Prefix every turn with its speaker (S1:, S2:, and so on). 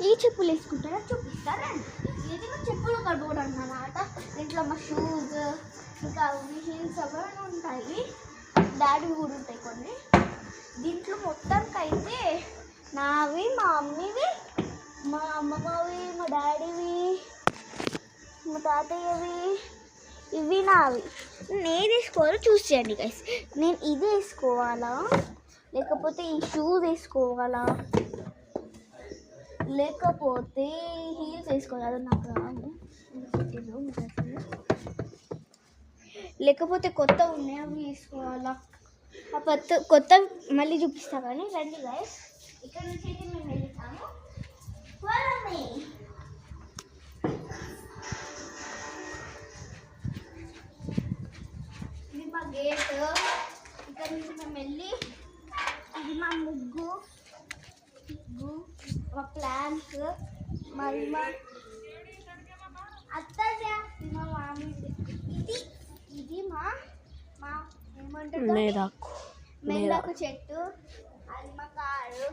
S1: ఈ చెప్పులు వేసుకుంటారా చూపిస్తారా? ఇది మా చెప్పులు కడుగుడు అన్నమాట. దీంట్లో మా షూస్ ఇంకా హీల్స్ అవన్నీ ఉంటాయి. డాడీ కూడా ఉంటాయి కొన్ని. దీంట్లో మొత్తానికి అయితే నావి, మా మమ్మీవి, మా అమ్మమ్మవి, మా డాడీవి, మా తాతయ్యవి, ఇవి నావి. నేను వేసుకోవాలో చూస్ చేయండి గైస్. నేను ఇది వేసుకోవాలా లేకపోతే ఈ షూస్ వేసుకోవాలా లేకపోతే హీల్స్ వేసుకోవాలి? నాకు రాదు. లేకపోతే కొత్త ఉన్నాయి అవి వేసుకోవాలా? ఆ కొత్త మళ్ళీ చూపిస్తా కానీ రండి గైస్. ఇక్కడ నుంచి అయితే మేము వెళ్తాము. ఇది మా గేట్. ఇక్కడ నుంచి మేము వెళ్ళి ఇది మా ముగ్గు, మా ప్లాన్స్, మరి మా అత్తయ్య, మా మామి, ఇది మా ఏమంటారు మేడాకు చెట్టు, అది మా కారు.